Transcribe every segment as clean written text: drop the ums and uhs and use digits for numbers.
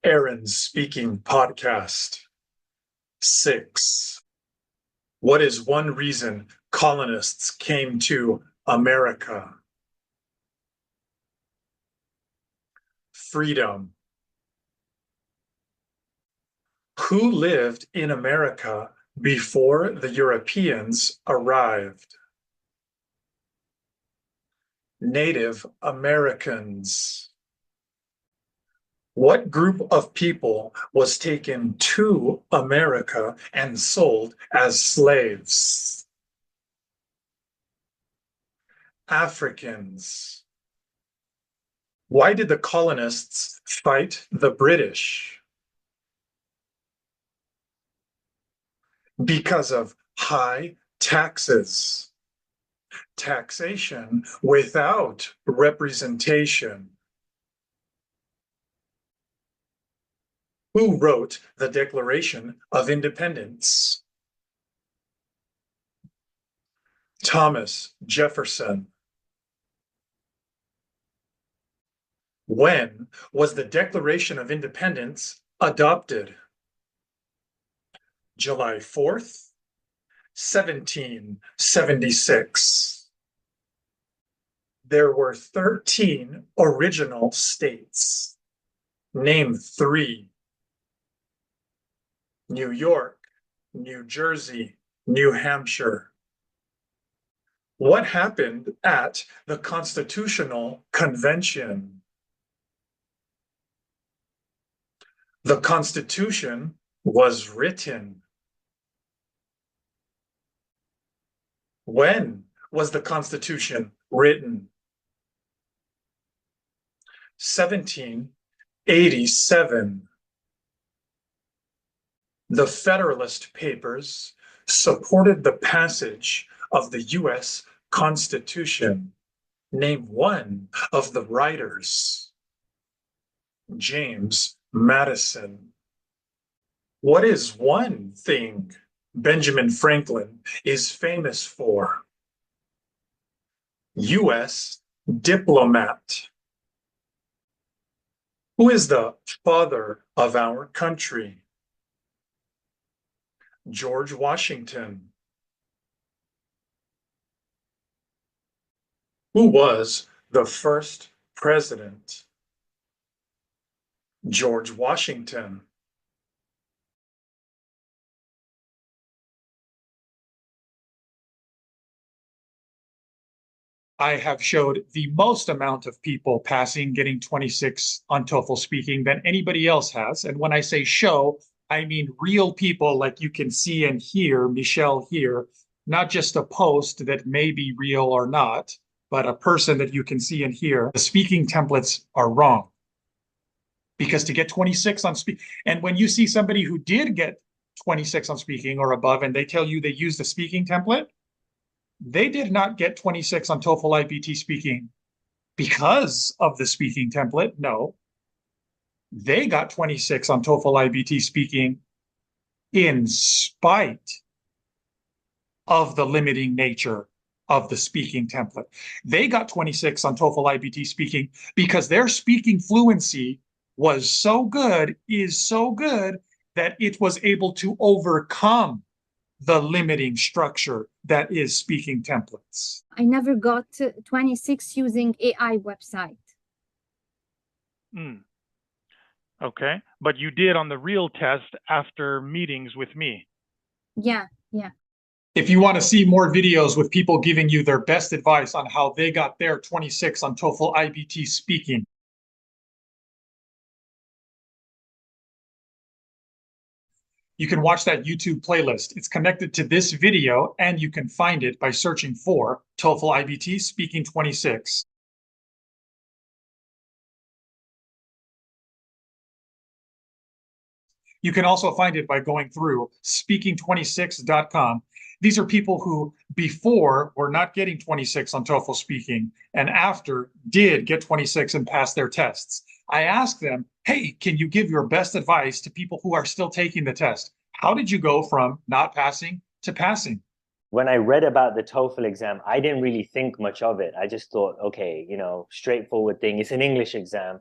Aaron's Speaking Podcast. 6. What is one reason colonists came to America? Freedom. Who lived in America before the Europeans arrived? Native Americans. What group of people was taken to America and sold as slaves? Africans. Why did the colonists fight the British? Because of high taxes. Taxation without representation. Who wrote the Declaration of Independence? Thomas Jefferson. When was the Declaration of Independence adopted? July 4th, 1776. There were 13 original states. Name 3. New York, New Jersey, New Hampshire. What happened at the Constitutional Convention? The Constitution was written. When was the Constitution written? 1787. The Federalist Papers supported the passage of the U.S. Constitution. Name one of the writers. James Madison. What is one thing Benjamin Franklin is famous for? U.S. diplomat. Who is the father of our country? George Washington. Who was the first president? George Washington. I have showed the most amount of people passing, getting 26 on TOEFL speaking than anybody else has. And when I say show, I mean real people like you can see and hear Michelle here, not just a post that may be real or not, but a person that you can see and hear. The speaking templates are wrong. Because to get 26 on speak, and when you see somebody who did get 26 on speaking or above, and they tell you they use the speaking template, they did not get 26 on TOEFL IBT speaking because of the speaking template. No, they got 26 on TOEFL IBT speaking in spite of the limiting nature of the speaking template. They got 26 on TOEFL IBT speaking because their speaking fluency was so good, is so good, that it was able to overcome the limiting structure that is speaking templates. I never got 26 using AI website. Okay, but you did on the real test after meetings with me. Yeah. If you want to see more videos with people giving you their best advice on how they got their 26 on TOEFL IBT speaking, you can watch that YouTube playlist. It's connected to this video, and you can find it by searching for TOEFL IBT Speaking 26. You can also find it by going through speaking26.com. These are people who before were not getting 26 on TOEFL speaking and after did get 26 and pass their tests. I asked them, hey, can you give your best advice to people who are still taking the test? How did you go from not passing to passing? When I read about the TOEFL exam, I didn't really think much of it. I just thought, okay, straightforward thing. It's an English exam.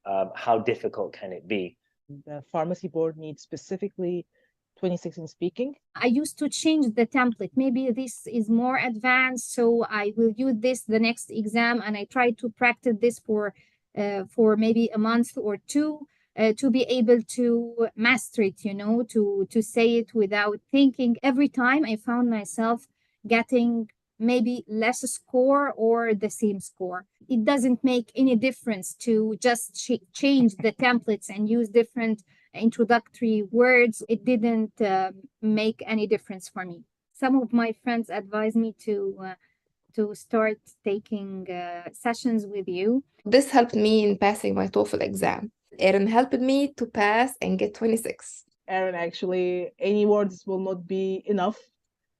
How difficult can it be? The pharmacy board needs specifically 26 in speaking. I used to change the template. Maybe this is more advanced, so I will use this the next exam, and I try to practice this for maybe a month or two to be able to master it, you know, to say it without thinking. Every time I found myself getting maybe less score or the same score. It doesn't make any difference to just change the templates and use different introductory words. It didn't make any difference for me. Some of my friends advised me to start taking sessions with you. This helped me in passing my TOEFL exam. Erin helped me to pass and get 26. Erin, actually, any words will not be enough.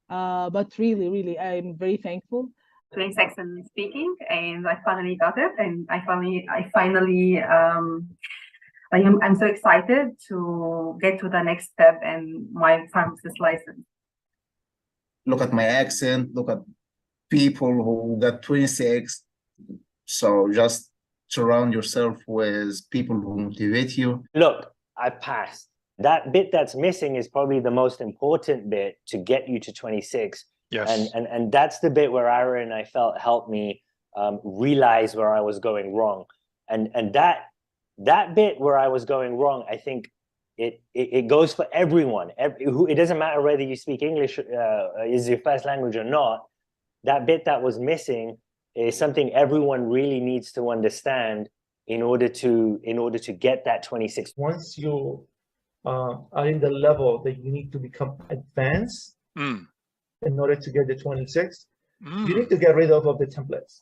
But really, I'm very thankful. 26 in speaking, and I finally got it, and I'm so excited to get to the next step in my pharmacist license. Look at my accent, look at people who got 26. So just surround yourself with people who motivate you. Look, I passed. That bit that's missing is probably the most important bit to get you to 26. Yes. And that's the bit where Aaron, I felt, helped me realize where I was going wrong. And that bit where I was going wrong, I think it goes for everyone. It doesn't matter whether you speak English is your first language or not. That bit that was missing is something everyone really needs to understand in order to get that 26. Once you are in the level that you need to become advanced in order to get the 26, you need to get rid of the templates.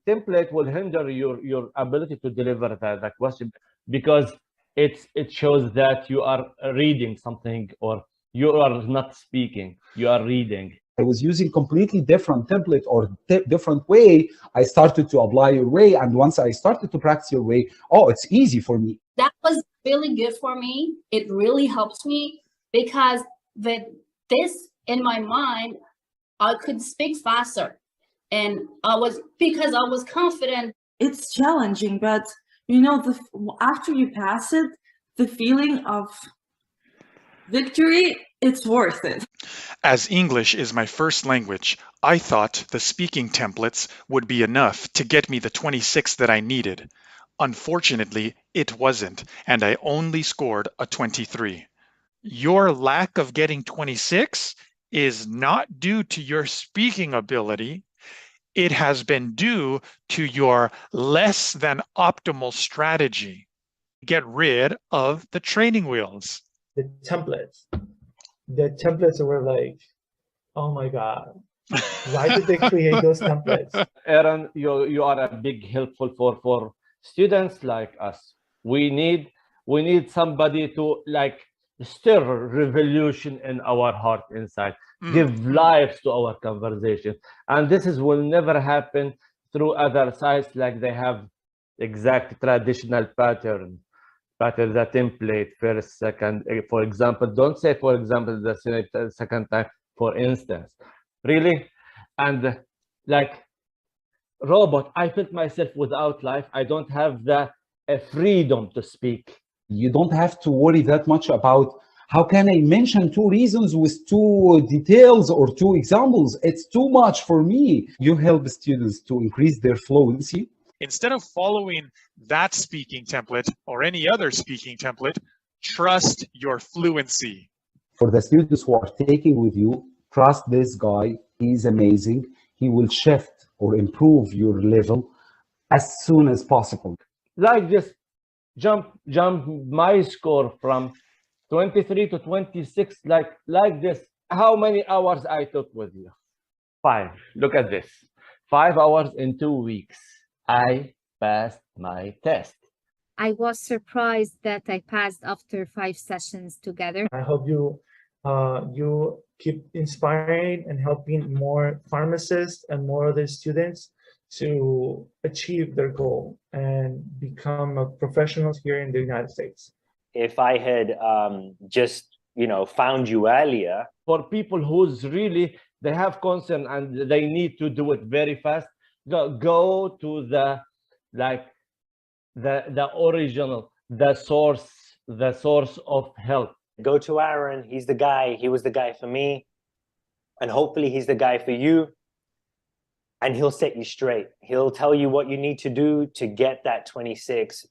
Template will hinder your ability to deliver the question, because it shows that you are reading something or you are not speaking, you are reading. I was using completely different template or different way. I started to apply your way, and once I started to practice your way, oh, it's easy for me. That was really good for me. It really helps me because with this in my mind, I could speak faster, and because I was confident. It's challenging, but you know, after you pass it, the feeling of victory, it's worth it. As English is my first language, I thought the speaking templates would be enough to get me the 26 that I needed. Unfortunately, it wasn't, and I only scored a 23. Your lack of getting 26 is not due to your speaking ability. It has been due to your less than optimal strategy. Get rid of the training wheels. The templates were like, oh my God, why did they create those templates? Aaron, you are a big helpful for students like us. We need somebody to like stir revolution in our heart inside, give life to our conversation. And this will never happen through other sites like they have exact traditional pattern, the template, first, second, for example. Don't say, for example, the second time, for instance. Really? And like robot, I felt myself without life. I don't have the freedom to speak. You don't have to worry that much about how can I mention 2 reasons with 2 details or 2 examples. It's too much for me. You help students to increase their fluency. Instead of following that speaking template or any other speaking template, trust your fluency. For the students who are taking with you, trust this guy. He's amazing. He will shift or improve your level as soon as possible. Like this, jump my score from 23 to 26, like this. How many hours I took with you? 5. Look at this. 5 hours in 2 weeks. I passed my test. I was surprised that I passed after 5 sessions together. I hope you keep inspiring and helping more pharmacists and more other students to achieve their goal and become a professional here in the United States. If I had just, found you earlier. For people who's really, they have concern and they need to do it very fast, go to the original, the source the source of help. Go to Aaron. He's the guy. He was the guy for me. And hopefully he's the guy for you. And he'll set you straight. He'll tell you what you need to do to get that 26